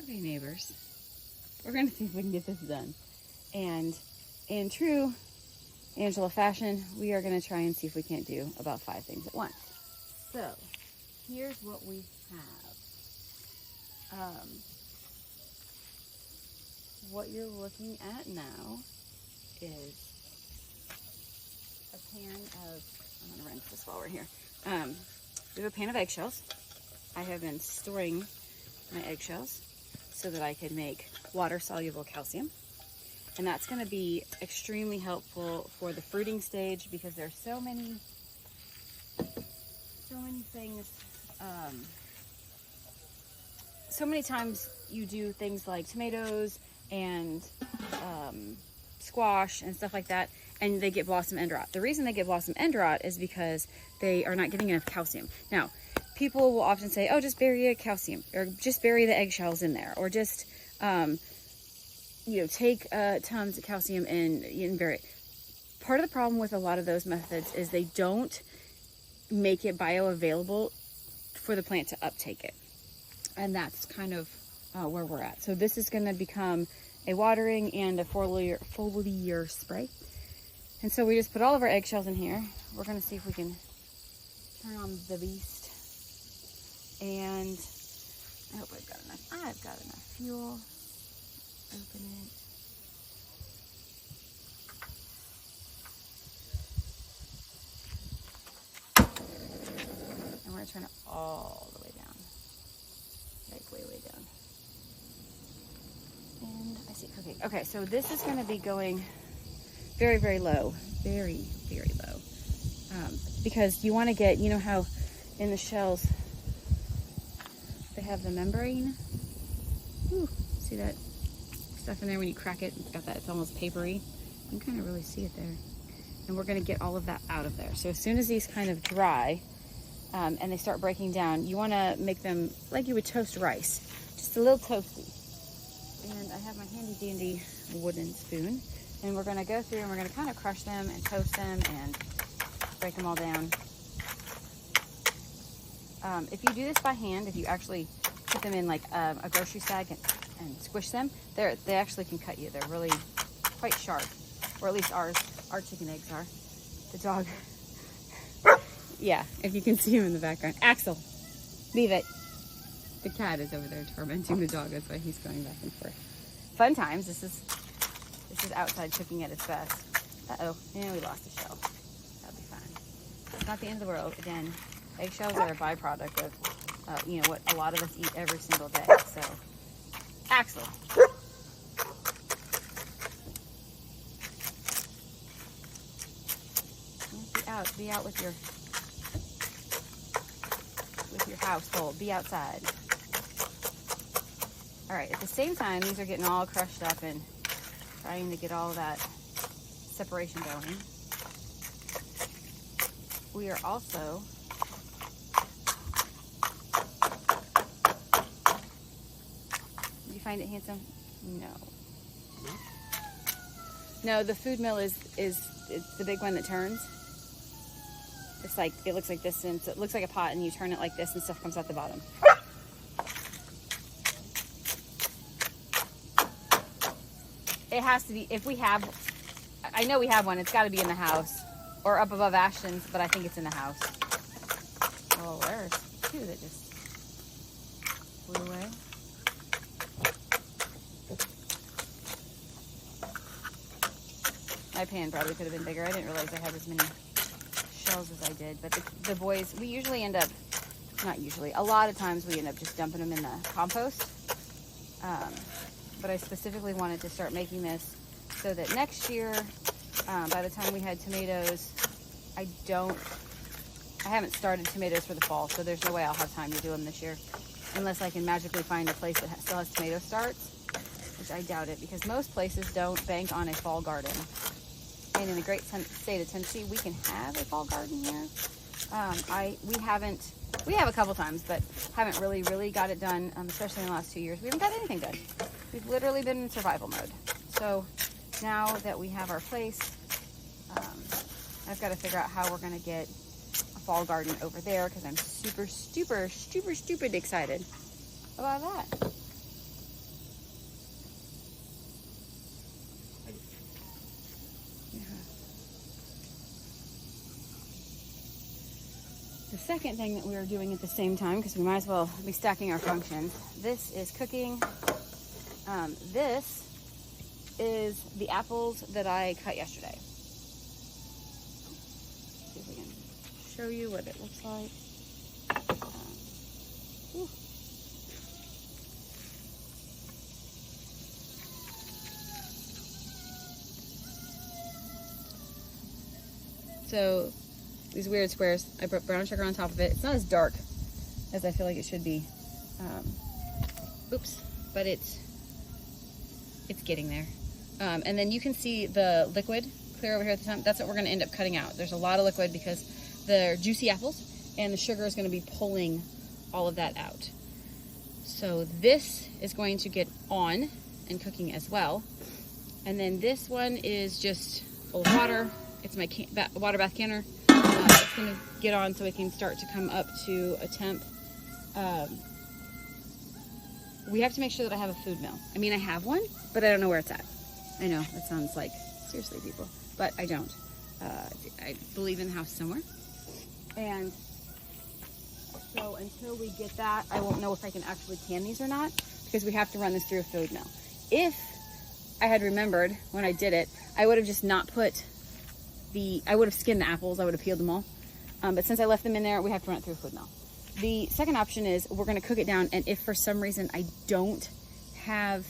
Okay, neighbors, we're gonna see if we can get this done. And in true Angela fashion, we are gonna try and see if we can't do about 5 things at once. So, here's what we have. What you're looking at now is a pan of, I'm gonna rinse this while we're here. We have a pan of eggshells. I have been storing my eggshells so that I can make water-soluble calcium. And that's gonna be extremely helpful for the fruiting stage because there's so many things, so many times you do things like tomatoes and squash and stuff like that, and they get blossom end rot. The reason they get blossom end rot is because they are not getting enough calcium. Now, people will often say, oh, just bury a calcium, or just bury the eggshells in there, or just, take tons of calcium and bury it. Part of the problem with a lot of those methods is they don't make it bioavailable for the plant to uptake it. And that's kind of where we're at. So this is going to become a watering and a foliar spray. And so we just put all of our eggshells in here. We're going to see if we can turn on the beast. And I hope I've got enough fuel. Open it. And we're going to turn it all the way down. Like way down. And I see cooking. Okay, so this is going to be going very, very low. Very, very low. Because you want to get, you know how in the shells they have the membrane? Ooh, see that stuff in there when you crack it? It's got that, it's almost papery. You can kind of really see it there. And we're going to get all of that out of there. So as soon as these kind of dry and they start breaking down, you want to make them like you would toast rice. Just a little toasty. And I have my handy dandy wooden spoon. And we're going to go through and we're going to kind of crush them and toast them and break them all down. If you do this by hand, if you actually put them in like a grocery bag and squish them, they actually can cut you. They're really quite sharp, or at least our chicken eggs are. The dog, yeah, if you can see him in the background. Axel, leave it. The cat is over there tormenting the dog. That's why he's going back and forth. Fun times. This is outside cooking at its best. Uh-oh, and we lost a shell. That'll be fine. It's not the end of the world. Again, eggshells are a byproduct of, what a lot of us eat every single day. So, Axel. Be out with your household. Be outside. All right, at the same time, these are getting all crushed up and trying to get all that separation going. We are also you find it handsome? No, the food mill is the big one that turns. It's like, it looks like this, and so it looks like a pot, and you turn it like this and stuff comes out the bottom. It has to be, if we have, I know we have one, it's got to be in the house or up above Ashton's, but I think it's in the house. Oh, there's 2 that just flew away. My pan probably could have been bigger. I didn't realize I had as many shells as I did, but the boys, we usually end up, not usually, a lot of times we end up just dumping them in the compost. But I specifically wanted to start making this so that next year, by the time we had tomatoes, I haven't started tomatoes for the fall, so there's no way I'll have time to do them this year, unless I can magically find a place that still has tomato starts, which I doubt it, because most places don't bank on a fall garden. And in the great state of Tennessee, we can have a fall garden here. We have a couple times, but haven't really got it done, especially in the last 2 years. We haven't got anything done. We've literally been in survival mode. So now that we have our place, I've got to figure out how we're going to get a fall garden over there, because I'm super stupid excited about that. The second thing that we are doing at the same time, because we might as well be stacking our functions, this is cooking. This is the apples that I cut yesterday. See if we can show you what it looks like. So these weird squares, I put brown sugar on top of it. It's not as dark as I feel like it should be. But it's getting there. And then you can see the liquid clear over here at the top. That's what we're going to end up cutting out. There's a lot of liquid because they're juicy apples, and the sugar is going to be pulling all of that out. So this is going to get on and cooking as well. And then this one is just full of water. It's my water bath canner. It's going to get on so it can start to come up to a temp. We have to make sure that I have a food mill. I mean, I have one, but I don't know where it's at. I know, that sounds like, seriously, people, but I don't. I believe in the house somewhere. And so until we get that, I won't know if I can actually can these or not, because we have to run this through a food mill. If I had remembered when I did it, I would have just not put I would have skinned the apples, I would have peeled them all. But since I left them in there, we have to run it through a food mill. The second option is we're going to cook it down, and if for some reason I don't have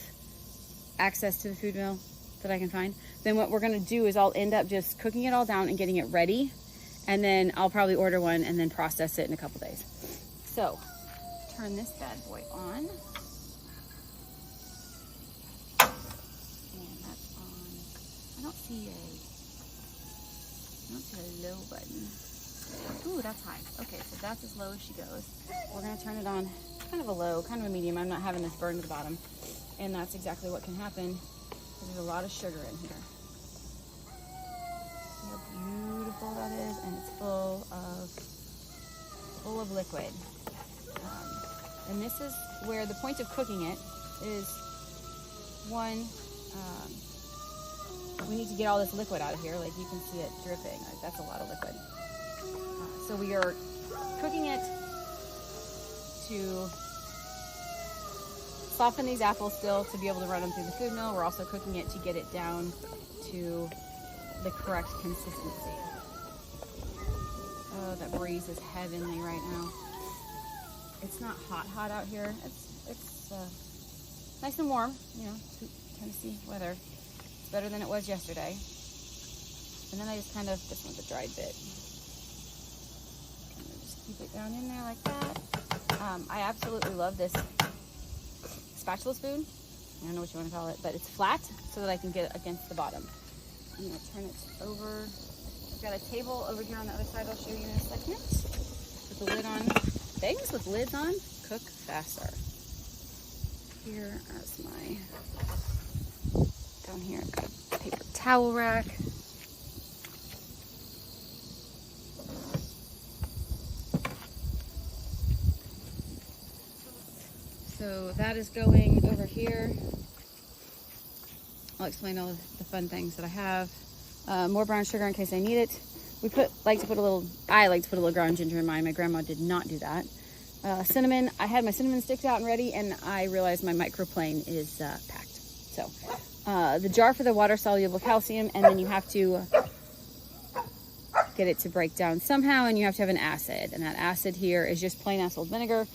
access to the food mill that I can find, then what we're going to do is I'll end up just cooking it all down and getting it ready, and then I'll probably order one and then process it in a couple days. So, turn this bad boy on. And that's on. I don't see a low button. Ooh, that's high. Okay, so that's as low as she goes. We're going to turn it on kind of a low, kind of a medium. I'm not having this burn to the bottom. And that's exactly what can happen, because there's a lot of sugar in here. See how beautiful that is? And it's full of liquid. And this is where the point of cooking it is, one, we need to get all this liquid out of here. Like, you can see it dripping. Like, that's a lot of liquid. So we are cooking it to soften these apples still to be able to run them through the food mill. We're also cooking it to get it down to the correct consistency. Oh, that breeze is heavenly right now. It's not hot out here. It's nice and warm, you know, Tennessee weather. It's better than it was yesterday. And then I just kind of, this one's a dried bit. Keep it down in there like that. I absolutely love this spatula spoon. I don't know what you want to call it, but it's flat so that I can get it against the bottom. I'm going to turn it over. I've got a table over here on the other side I'll show you in a second. With the lid on. Things with lids on cook faster. Here is down here I've got a paper towel rack. So that is going over here. I'll explain all the fun things that I have. More brown sugar in case I need it. I like to put a little ground ginger in mine. My grandma did not do that. Cinnamon, I had my cinnamon sticks out and ready, and I realized my microplane is packed. So the jar for the water soluble calcium, and then you have to get it to break down somehow, and you have to have an acid, and that acid here is just plain old vinegar.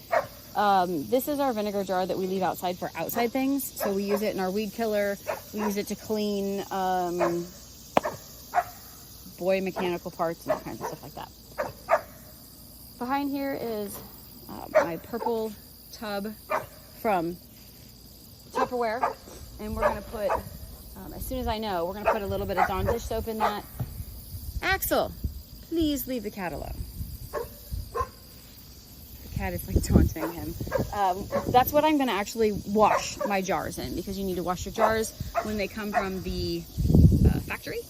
This is our vinegar jar that we leave outside for outside things. So we use it in our weed killer. We use it to clean boy mechanical parts and all kinds of stuff like that. Behind here is my purple tub from Tupperware. And we're going to put, as soon as I know, we're going to put a little bit of Dawn dish soap in that. Axel, please leave the cat alone. Cat is like taunting him. That's what I'm going to actually wash my jars in, because you need to wash your jars when they come from the factory.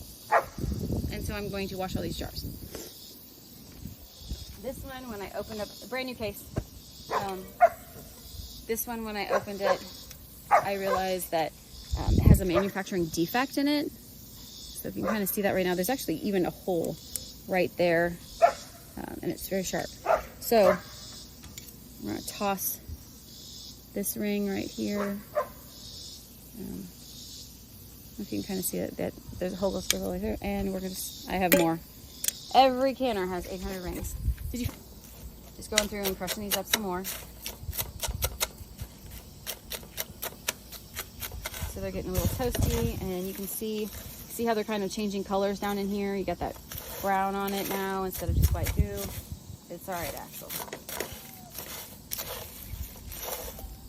And so I'm going to wash all these jars. This one, when I opened up a brand new case, this one, when I opened it, I realized that it has a manufacturing defect in it. So if you can kind of see that right now, there's actually even a hole right there and it's very sharp. So I'm gonna toss this ring right here. If you can kind of see that there's a hole goes through right there, and I have more. Every canner has 800 rings. Just going through and crushing these up some more. So they're getting a little toasty, and you can see how they're kind of changing colors down in here. You got that brown on it now instead of just white goo. It's all right, Axel.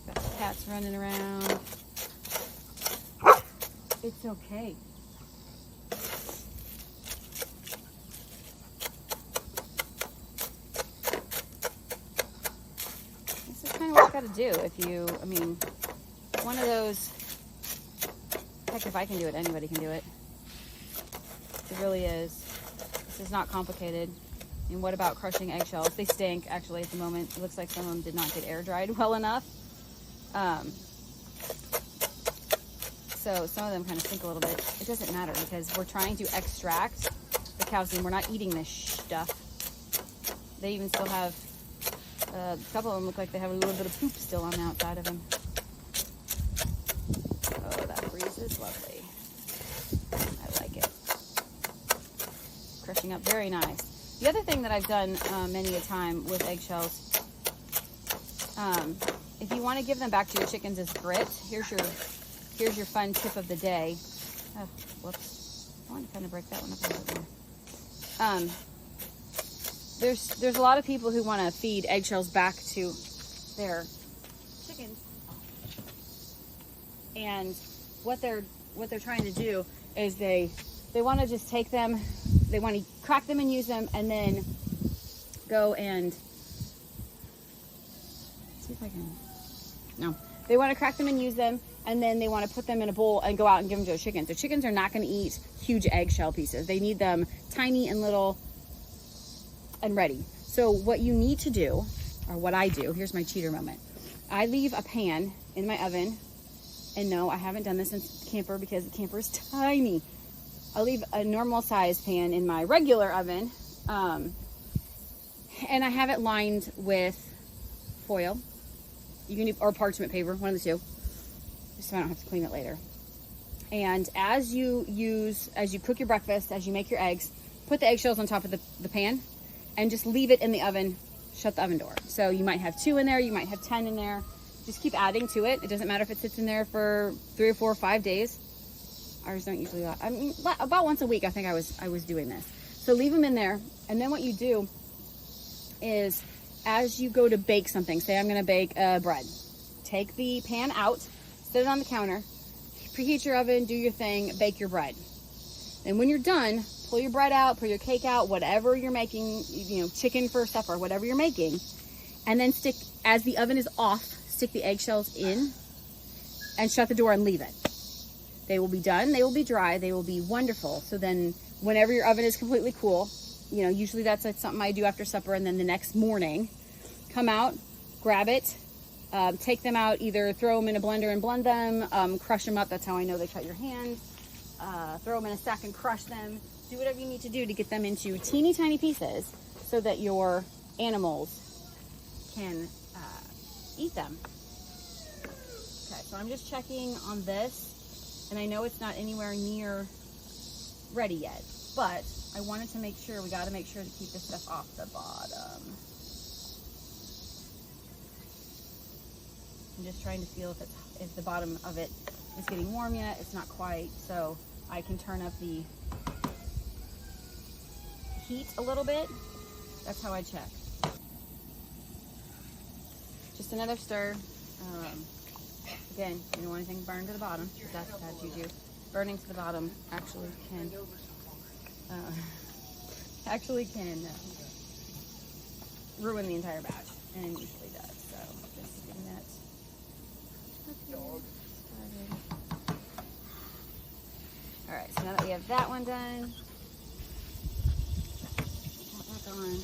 Got the cats running around. It's okay. This is kind of what you got to do I mean, one of those, heck, if I can do it, anybody can do it. It really is. This is not complicated. And what about crushing eggshells? They stink, actually, at the moment. It looks like some of them did not get air dried well enough. So some of them kind of stink a little bit. It doesn't matter because we're trying to extract the calcium. We're not eating this stuff. They even still have, a couple of them look like they have a little bit of poop still on the outside of them. Oh, that breeze is lovely. I like it. Crushing up very nice. The other thing that I've done many a time with eggshells, if you want to give them back to your chickens as grit, here's your fun tip of the day. Oh, whoops. I want to kind of break that one up a little bit more. There's a lot of people who want to feed eggshells back to their chickens. And what they're trying to do is they want to just take them, they want to crack them and use them, and then go and see if I can. No, they want to crack them and use them, and then they want to put them in a bowl and go out and give them to the chickens. The chickens are not going to eat huge eggshell pieces. They need them tiny and little and ready. So what you need to do, or what I do, here's my cheater moment. I leave a pan in my oven, and no, I haven't done this in camper because the camper is tiny. I'll leave a normal size pan in my regular oven, and I have it lined with foil. You can do, or parchment paper, one of the two, just so I don't have to clean it later. And as you cook your breakfast, as you make your eggs, put the eggshells on top of the pan, and just leave it in the oven. Shut the oven door. So you might have 2 in there, you might have 10 in there. Just keep adding to it. It doesn't matter if it sits in there for 3 or 4 or 5 days. Ours don't usually last. I mean, about once a week, I think I was doing this. So leave them in there, and then what you do is, as you go to bake something, say I'm going to bake bread, take the pan out, set it on the counter, preheat your oven, do your thing, bake your bread. And when you're done, pull your bread out, pull your cake out, whatever you're making, chicken for supper, whatever you're making, and then stick, as the oven is off, stick the eggshells in and shut the door and leave it. They will be done, they will be dry, they will be wonderful. So then whenever your oven is completely cool, usually that's something I do after supper, and then the next morning, come out, grab it, take them out, either throw them in a blender and blend them, crush them up, that's how I know they cut your hand, throw them in a sack and crush them. Do whatever you need to do to get them into teeny tiny pieces so that your animals can eat them. Okay, so I'm just checking on this, and I know it's not anywhere near ready yet, but I wanted to make sure, we got to make sure to keep this stuff off the bottom. I'm just trying to feel if the bottom of it is getting warm yet. It's not quite, so I can turn up the heat a little bit. That's how I check. Just another stir. Again, you don't want anything burned to the bottom, because that's bad juju. Burning to the bottom actually can ruin the entire batch, and usually does. So just getting that started. All right, so now that we have that one done, put that on.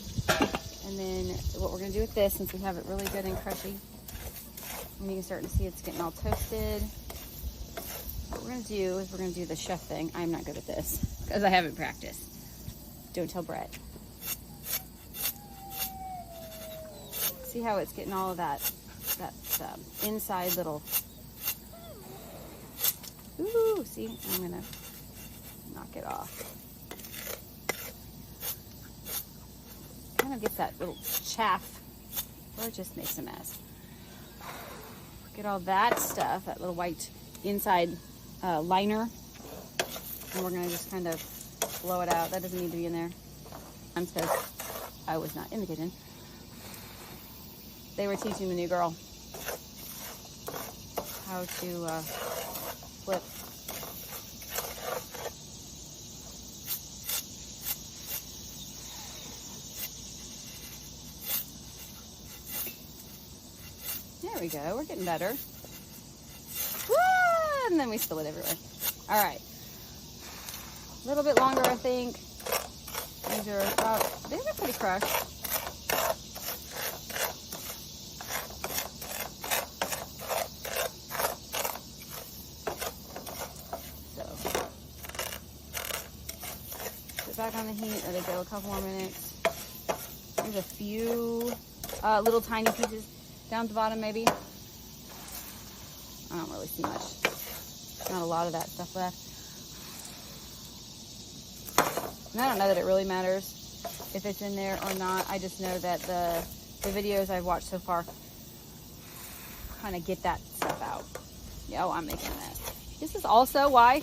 And then what we're gonna do with this, since we have it really good and crushy, and you can start to see it's getting all toasted. What we're gonna do is we're gonna do the chef thing. I'm not good at this because I haven't practiced. Don't tell Brett. See how it's getting all of that inside little, ooh, see, I'm gonna knock it off. Kind of gets that little chaff, or it just makes a mess. Get all that stuff, that little white inside liner, and we're gonna just kind of blow it out. That doesn't need to be in there. I'm because I was not in the kitchen. They were teaching the new girl how to flip. There we go, we're getting better. Woo! And then we spill it everywhere. All right, a little bit longer, I think. These are about, they're pretty crushed. So, put it back on the heat, let it go a couple more minutes. There's a few little tiny pieces down at the bottom, maybe. I don't really see much. Not a lot of that stuff left. And I don't know that it really matters if it's in there or not. I just know that the videos I've watched so far kind of get that stuff out. Yo, I'm making a mess. This is also why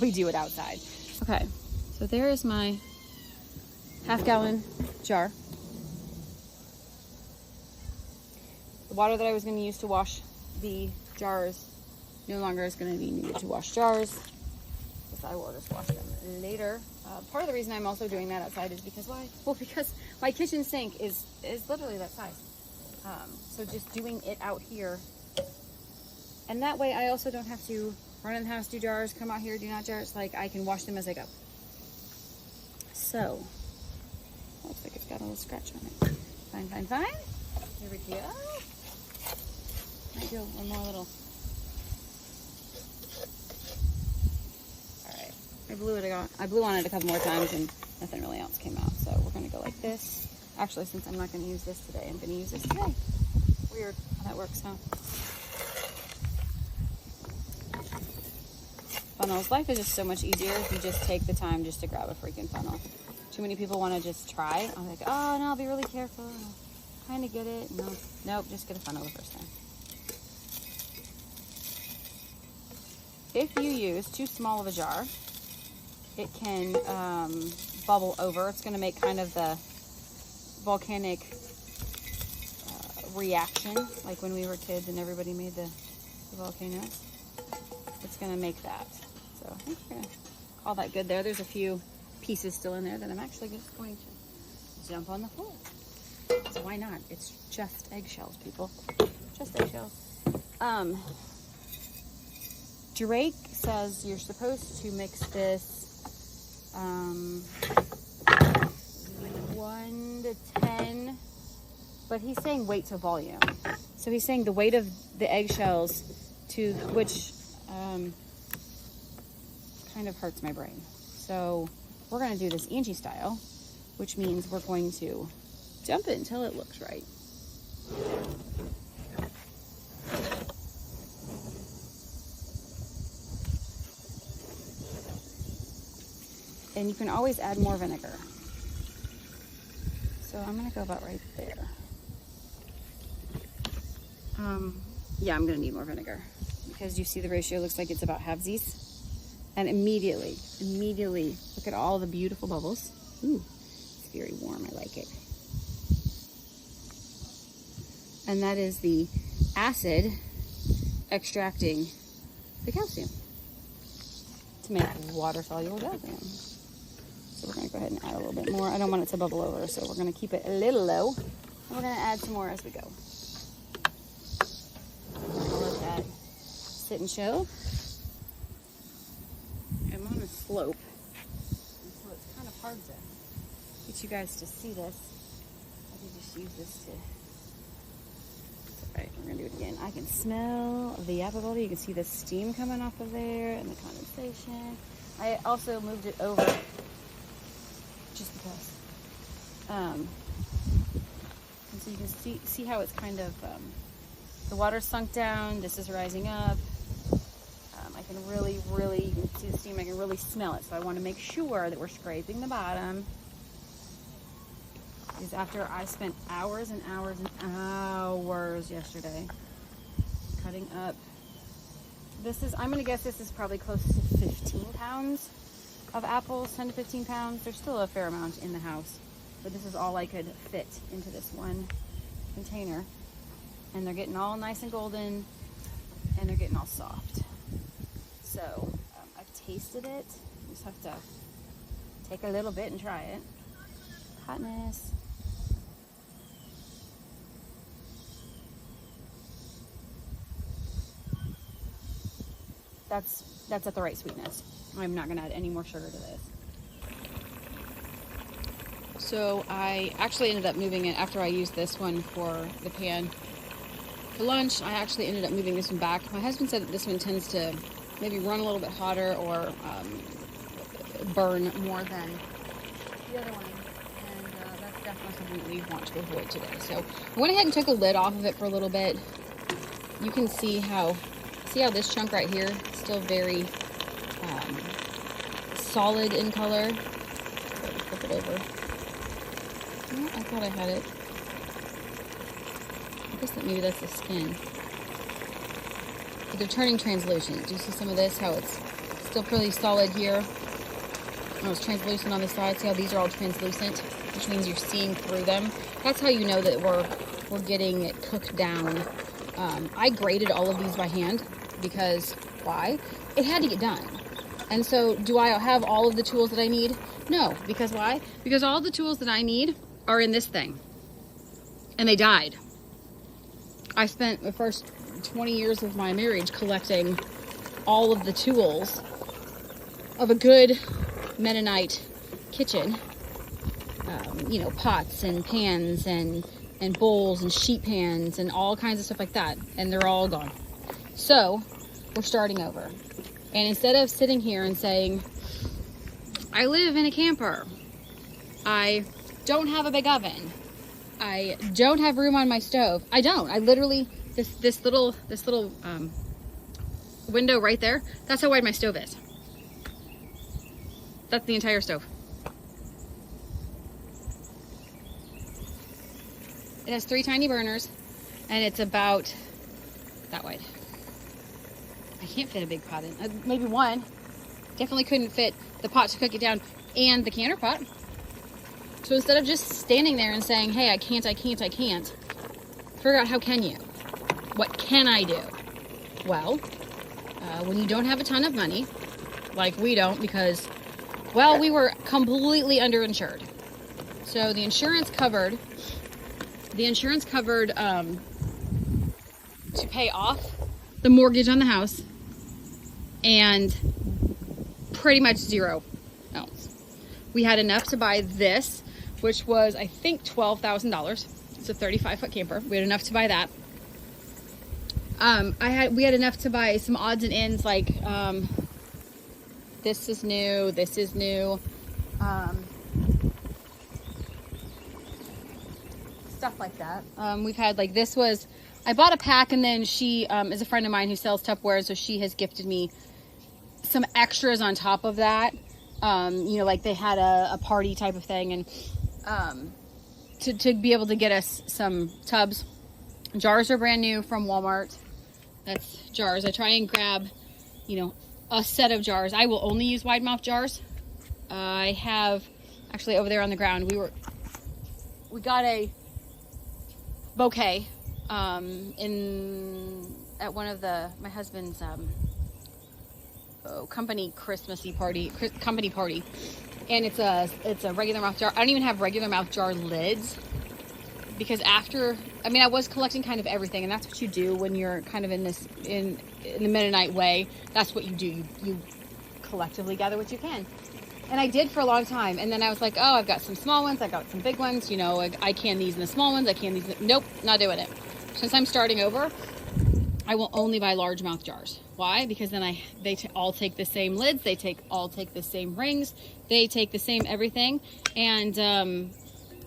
we do it outside. Okay, so there is my half-gallon jar. The water that I was going to use to wash the jars no longer is going to be needed to wash jars. Because I will just wash them later. Part of the reason I'm also doing that outside is because why? Well, because my kitchen sink is literally that size. So just doing it out here. And that way I also don't have to run in the house, do jars, come out here, do not jars. Like, I can wash them as I go. So, looks like it's got a little scratch on it. Fine, fine, fine. Here we go. Might go one more little. All right, I blew on it a couple more times and nothing really else came out. So we're gonna go like this. Actually, since I'm not gonna use this today, I'm gonna use this today. Weird how that works, huh? Funnels. Life is just so much easier if you just take the time just to grab a freaking funnel. Too many people want to just try. I'm like, oh no, I'll be really careful. I'll kind of get it. Nope, just get a funnel the first time. If you use too small of a jar, it can bubble over. It's going to make kind of the volcanic reaction, like when we were kids and everybody made the volcanoes. It's going to make that. So I think we're going to call that good there. There's a few pieces still in there that I'm actually just going to jump on the floor. So why not? It's just eggshells, people. Just eggshells. Drake says you're supposed to mix this 1 to 10, but he's saying weight to volume. So he's saying the weight of the eggshells to which kind of hurts my brain. So we're going to do this Angie style, which means we're going to dump it until it looks right. And you can always add more vinegar. So I'm gonna go about right there. Yeah, I'm gonna need more vinegar because you see the ratio looks like it's about halvesies. And immediately, look at all the beautiful bubbles. Ooh, it's very warm, I like it. And that is the acid extracting the calcium to make water-soluble calcium. So we're going to go ahead and add a little bit more. I don't want it to bubble over, so we're going to keep it a little low. And we're going to add some more as we go. I'll let that sit and chill. I'm on a slope, and so it's kind of hard to get you guys to see this. I can just use this to... Alright, we're going to do it again. I can smell the apple bottle. You can see the steam coming off of there and the condensation. I also moved it over just because. And so you can see how it's kind of, the water sunk down. This is rising up. I can really, you can see the steam, I can really smell it. So I want to make sure that we're scraping the bottom. Because after I spent hours and hours and hours yesterday cutting up, this is, I'm going to guess this is probably close to 15 pounds of apples, 10 to 15 pounds. There's still a fair amount in the house, but this is all I could fit into this one container. And they're getting all nice and golden, and they're getting all soft. So I've tasted it. You just have to take a little bit and try it. Hotness. That's at the right sweetness. I'm not gonna add any more sugar to this. So I actually ended up moving it after I used this one for the pan for lunch. I actually ended up moving this one back. My husband said that this one tends to maybe run a little bit hotter or burn more than the other one. And that's definitely something that we want to avoid today. So I went ahead and took a lid off of it for a little bit. You can see how this chunk right here is still very solid in color. Flip it over. Oh, I thought I had it. I guess that maybe that's the skin. But they're turning translucent. Do you see some of this? How it's still pretty solid here. Oh, it's translucent on the side. See how these are all translucent, which means you're seeing through them. That's how you know that we're getting it cooked down. I grated all of these by hand because why? It had to get done. And so do I have all of the tools that I need? No, because why? Because all the tools that I need are in this thing. And they died. I spent the first 20 years of my marriage collecting all of the tools of a good Mennonite kitchen. You know, pots and pans and bowls and sheet pans and all kinds of stuff like that. And they're all gone. So we're starting over. And instead of sitting here and saying, I live in a camper, I don't have a big oven, I don't have room on my stove. I don't. I literally, this little window right there, that's how wide my stove is. That's the entire stove. It has 3 tiny burners, and it's about that wide. I can't fit a big pot in. Maybe one. Definitely couldn't fit the pot to cook it down and the canner pot. So instead of just standing there and saying, hey, I can't, figure out how can you? What can I do? Well, when you don't have a ton of money, like we don't, because, well, we were completely underinsured. So the insurance covered to pay off the mortgage on the house and pretty much zero else. We had enough to buy this, which was, I think, $12,000. It's a 35-foot camper. We had enough to buy that. We had enough to buy some odds and ends, like this is new, stuff like that. We've had, like, this was, I bought a pack, and then she is a friend of mine who sells Tupperware, so she has gifted me some extras on top of that. You know, like they had a party type of thing, and to be able to get us some tubs. Jars are brand new from Walmart. That's jars. I try and grab, you know, a set of jars. I will only use wide mouth jars. I have, actually over there on the ground, we got a bouquet at one of my husband's company party, and it's a regular mouth jar. I don't even have regular mouth jar lids, because I was collecting kind of everything, and that's what you do when you're kind of in the Mennonite way. That's what you do. You collectively gather what you can. And I did for a long time. And then I was like, oh, I've got some small ones. I got some big ones. You know, I can these in the small ones. I can these. Nope, not doing it. Since I'm starting over, I will only buy large mouth jars. Why? Because then they all take the same lids. They all take the same rings. They take the same everything. And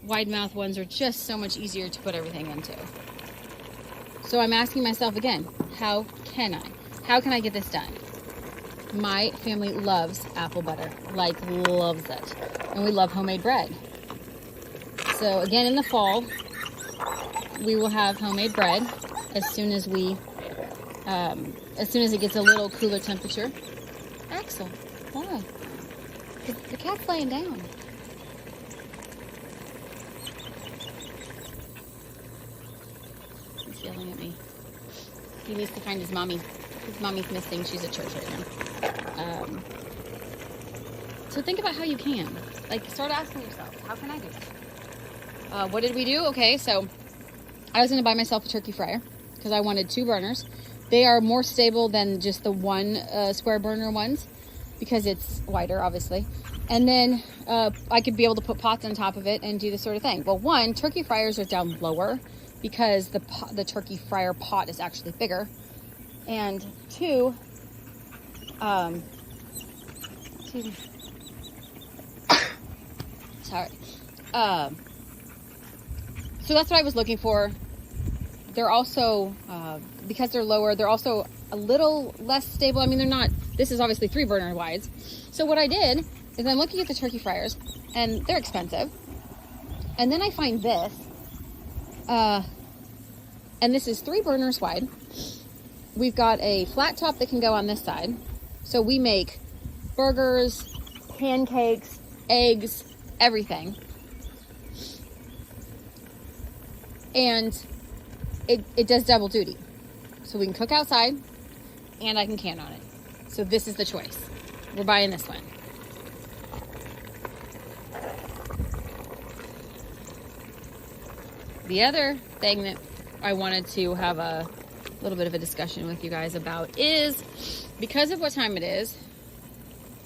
wide mouth ones are just so much easier to put everything into. So I'm asking myself again, how can I get this done? My family loves apple butter, like loves it. And we love homemade bread. So again, in the fall, we will have homemade bread as soon as it gets a little cooler temperature. Axel, why? The cat's laying down. He's yelling at me. He needs to find his mommy. His mommy's missing. She's at church right now. So think about how you can. Like, start asking yourself, how can I do this? What did we do? Okay, so I was going to buy myself a turkey fryer because I wanted 2 burners. They are more stable than just the one square burner ones because it's wider, obviously. And then I could be able to put pots on top of it and do this sort of thing. Well, 1, turkey fryers are down lower because the turkey fryer pot is actually bigger. And 2, excuse me. Sorry. So that's what I was looking for. They're also, because they're lower, they're also a little less stable. I mean, they're not, this is obviously 3 burner wides. So what I did is I'm looking at the turkey fryers and they're expensive. And then I find this, and this is 3 burners wide. We've got a flat top that can go on this side. So we make burgers, pancakes, eggs, everything. And it does double duty. So we can cook outside and I can can on it. So this is the choice. We're buying this one. The other thing that I wanted to have a little bit of a discussion with you guys about is because of what time it is,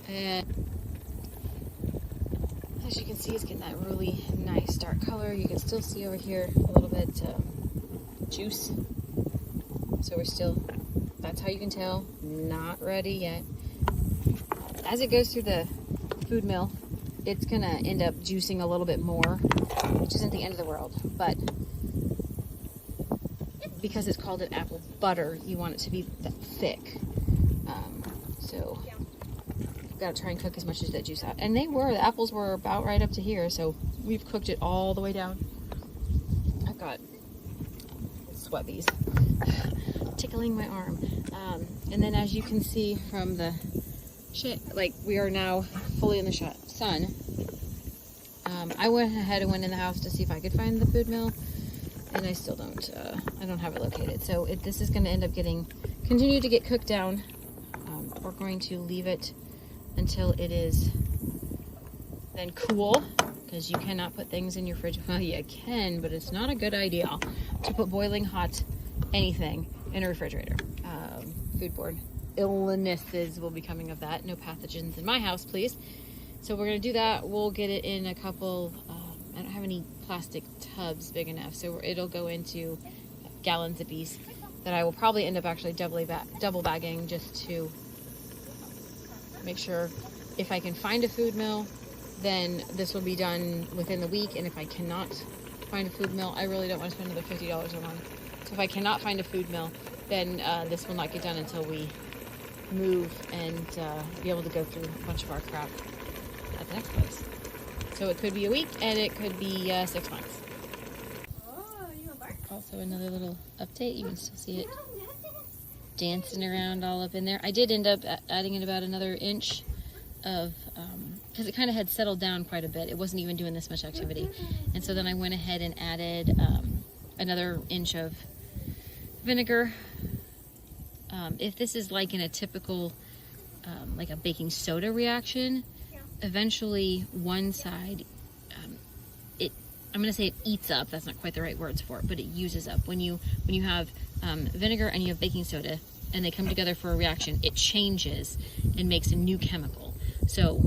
and as you can see, it's getting that really nice dark color. You can still see over here a little bit juice. So we're still, that's how you can tell, not ready yet. As it goes through the food mill, it's gonna end up juicing a little bit more, which isn't the end of the world, but because it's called an apple butter, you want it to be that thick. So you've got to try and cook as much as that juice out. And the apples were about right up to here, so we've cooked it all the way down. I've got sweat bees tickling my arm. And then as you can see from the like we are now fully in the sun. I went ahead and went in the house to see if I could find the food mill, and I still don't. I don't have it located. So this is going to end up continue to get cooked down. We're going to leave it until it is then cool, because you cannot put things in your fridge. Well, you can, but it's not a good idea to put boiling hot anything in a refrigerator. Foodborne illnesses will be coming of that. No pathogens in my house, please. So we're going to do that. We'll get it in a couple, I don't have any plastic tubs big enough, so it'll go into gallons apiece that I will probably end up actually double bagging just to make sure if I can find a food mill, then this will be done within the week. And if I cannot find a food mill, I really don't want to spend another $50 a month. So if I cannot find a food mill, then this will not get done until we move and be able to go through a bunch of our crap at the next place. So it could be a week and it could be 6 months. Also another little update, you can still see it dancing around all up in there. I did end up adding in about another inch of, because it kind of had settled down quite a bit. It wasn't even doing this much activity. And so then I went ahead and added another inch of vinegar. If this is like in a typical, like a baking soda reaction, eventually one side, I'm going to say it eats up. That's not quite the right words for it, but it uses up. When you have vinegar and you have baking soda and they come together for a reaction, it changes and makes a new chemical. So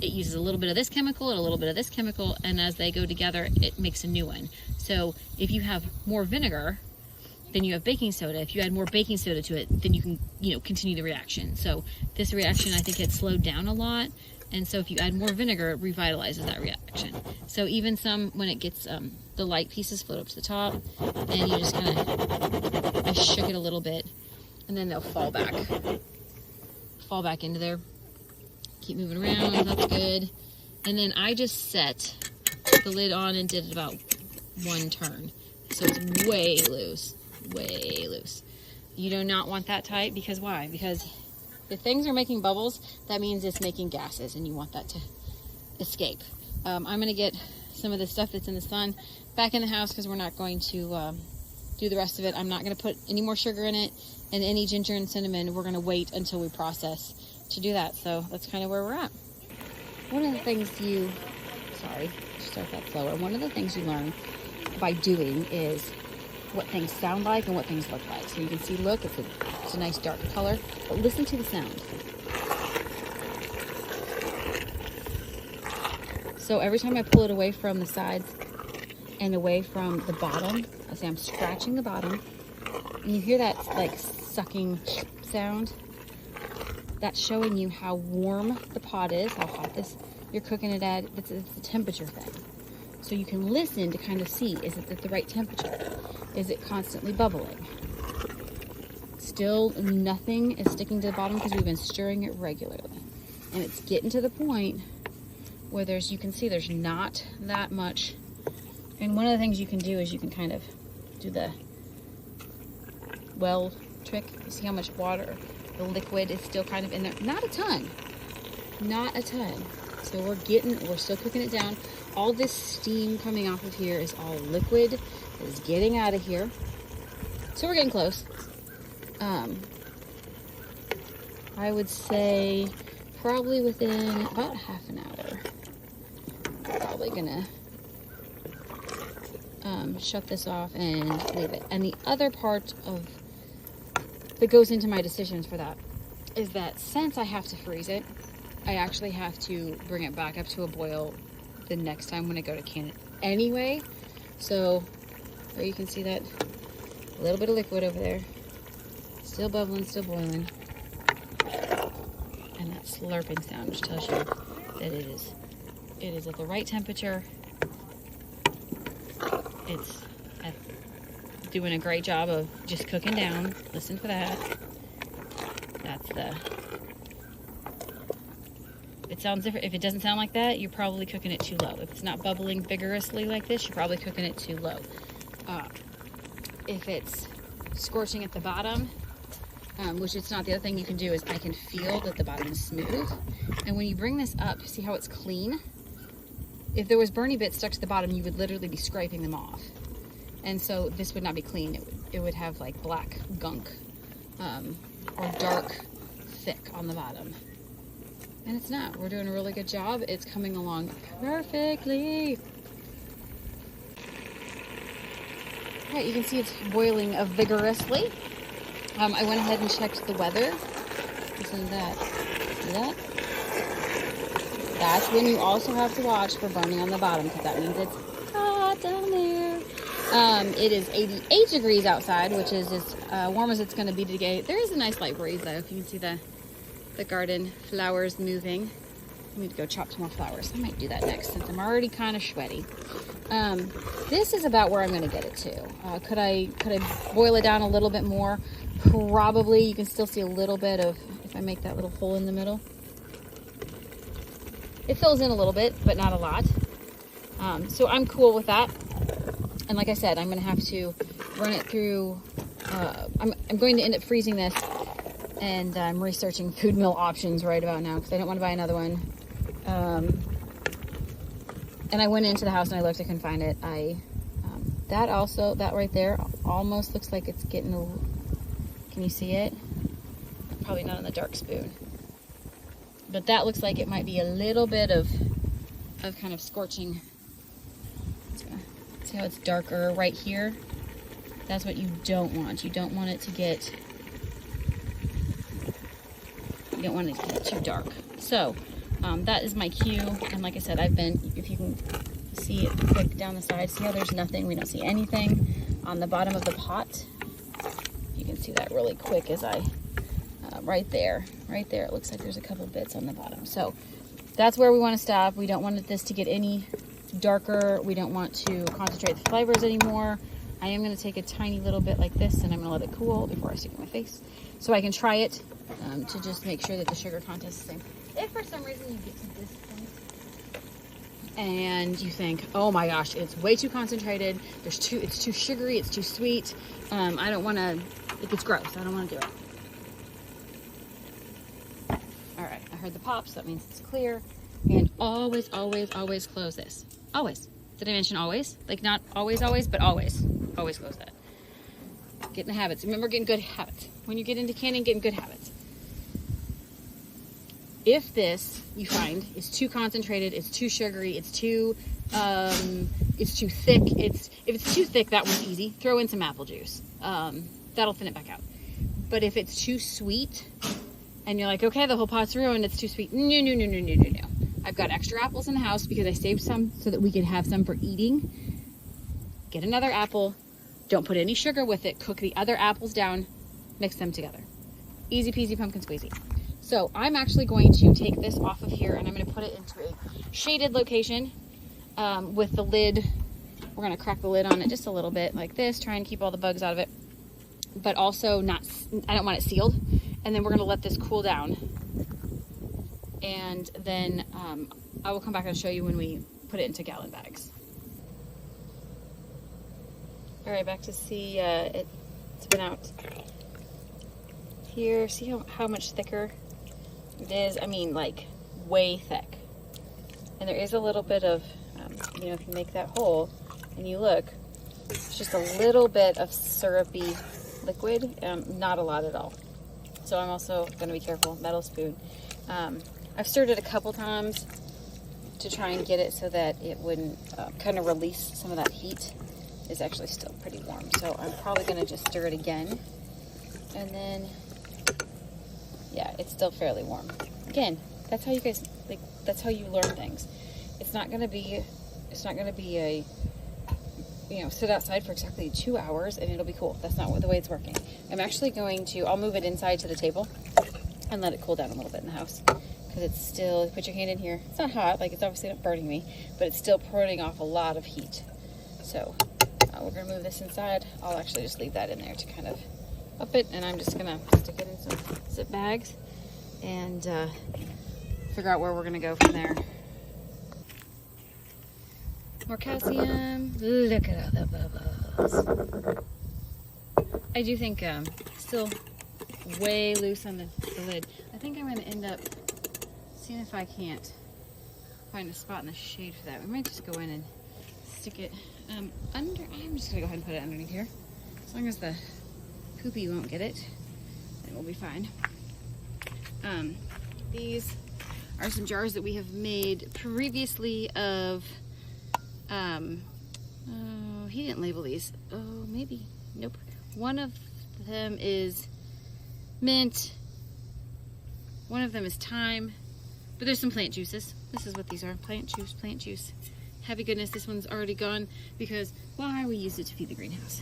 it uses a little bit of this chemical and a little bit of this chemical, and as they go together, it makes a new one. So if you have more vinegar, then you have baking soda. If you add more baking soda to it, then you can, continue the reaction. So this reaction, I think, had slowed down a lot And so if you add more vinegar, it revitalizes that reaction. So even some, when it gets the light pieces float up to the top, and you just kind of, I shook it a little bit, and then they'll fall back into there. Keep moving around, that's good. And then I just set the lid on and did it about 1 turn. So it's way loose, way loose. You do not want that tight, because why? Because if things are making bubbles, that means it's making gases, and you want that to escape. I'm gonna get some of the stuff that's in the sun back in the house, because we're not going to do the rest of it. I'm not gonna put any more sugar in it, and any ginger and cinnamon, we're gonna wait until we process to do that. So that's kind of where we're at. One of the things start that slower. One of the things you learn by doing is what things sound like and what things look like. So you can see, look, it's a nice dark color, but listen to the sound. So every time I pull it away from the sides and away from the bottom, I say I'm scratching the bottom, and you hear that like sucking sound. That's showing you how warm the pot is, how hot you're cooking it at. It's a temperature thing. So you can listen to kind of see, is it at the right temperature? Is it constantly bubbling? Still nothing is sticking to the bottom because we've been stirring it regularly. And it's getting to the point where you can see there's not that much. And one of the things you can do is you can kind of do the well trick. You see how much water, the liquid is still kind of in there. Not a ton, not a ton. So we're still cooking it down. All this steam coming off of here is all liquid, it is getting out of here. So we're getting close. I would say probably within about half an hour, I'm probably gonna shut this off and leave it. And the other part that goes into my decisions for that is that since I have to freeze it, I actually have to bring it back up to a boil the next time when I go to can it anyway. So there you can see that a little bit of liquid over there, still bubbling, still boiling, and that slurping sound, which tells you that it is at the right temperature. It's doing a great job of just cooking down. Listen for that. It sounds different. If it doesn't sound like that, you're probably cooking it too low. If it's not bubbling vigorously like this, you're probably cooking it too low. If it's scorching at the bottom, which it's not, the other thing you can do is I can feel that the bottom is smooth. And when you bring this up, see how it's clean? If there was burny bits stuck to the bottom, you would literally be scraping them off. And so this would not be clean. It would have like black gunk or dark thick on the bottom. And it's not. We're doing a really good job. It's coming along perfectly. All right, you can see it's boiling vigorously. I went ahead and checked the weather. Listen to that. See that? That's when you also have to watch for burning on the bottom, because that means it's hot down there. It is 88 degrees outside, which is as warm as it's going to be today. There is a nice light breeze, though. If you can see the garden flowers moving. I need to go chop some more flowers. I might do that next since I'm already kind of sweaty. This is about where I'm going to get it to. Could I boil it down a little bit more? Probably. You can still see a little bit of, if I make that little hole in the middle. It fills in a little bit, but not a lot. So I'm cool with that. And like I said, I'm going to have to run it through. I'm going to end up freezing this, and I'm researching food mill options right about now because I don't want to buy another one. And I went into the house and I looked, I couldn't find it. That right there almost looks like it's getting can you see it? Probably not on the dark spoon. But that looks like it might be a little bit of kind of scorching. See how it's darker right here? That's what you don't want. You don't want it to get, too dark. So that is my cue. And like I said, if you can see it quick down the side, see how there's nothing, we don't see anything on the bottom of the pot. You can see that really quick as I, right there, it looks like there's a couple bits on the bottom. So that's where we want to stop. We don't want this to get any darker. We don't want to concentrate the flavors anymore. I am going to take a tiny little bit like this, and I'm going to let it cool before I stick it in my face, so I can try it to just make sure that the sugar content is the same. If for some reason you get to this point and you think, oh my gosh, it's way too concentrated, it's too sugary, it's too sweet, I don't want to, it gets gross, I don't want to do it. All right, I heard the pops, so that means it's clear. And always, always, always close this. Always. Did I mention always? Like not always, always, but always. Always close that. Get in the habits. Remember, getting good habits. When you get into canning, get in good habits. If this, you find, is too concentrated, it's too sugary, it's too thick, if it's too thick, that one's easy. Throw in some apple juice. That'll thin it back out. But if it's too sweet, and you're like, okay, the whole pot's ruined, it's too sweet. No, no, no, no, no, no, no. I've got extra apples in the house because I saved some so that we can have some for eating. Get another apple. Don't put any sugar with it. Cook the other apples down. Mix them together. Easy peasy pumpkin squeezy. So I'm actually going to take this off of here and I'm going to put it into a shaded location with the lid. We're going to crack the lid on it just a little bit like this. Try and keep all the bugs out of it. But also I don't want it sealed. And then we're going to let this cool down. And then I will come back and show you when we put it into gallon bags. All right, back to see it's been out here. See how much thicker it is? I mean, like way thick. And there is a little bit of, you know, if you make that hole and you look, it's just a little bit of syrupy liquid, not a lot at all. So I'm also going to be careful. Metal spoon. I've stirred it a couple times to try and get it so that it wouldn't kind of release some of that heat. It's actually still pretty warm, so I'm probably going to just stir it again. And then, yeah, it's still fairly warm. Again, that's how you guys, like, that's how you learn things. It's not going to be a, you know, sit outside for exactly 2 hours and it'll be cool. That's not the way it's working. I'm actually going to, I'll move it inside to the table and let it cool down a little bit in the house. Because it's still, put your hand in here. It's not hot, like it's obviously not burning me, but it's still putting off a lot of heat. So we're gonna move this inside. I'll actually just leave that in there to kind of up it, and I'm just gonna stick it in some zip bags and figure out where we're gonna go from there. More calcium. Look at all the bubbles. I do think still way loose on the lid. I think I'm gonna end up seeing if I can't find a spot in the shade for that. We might just go in and stick it under. I'm just gonna go ahead and put it underneath here. As long as the poopy won't get it, then we'll be fine. These are some jars that we have made previously of, oh, he didn't label these. Oh, maybe, nope. One of them is mint. One of them is thyme. But there's some plant juices. This is what these are, plant juice, plant juice. Happy goodness, this one's already gone because, why, we used it to feed the greenhouse.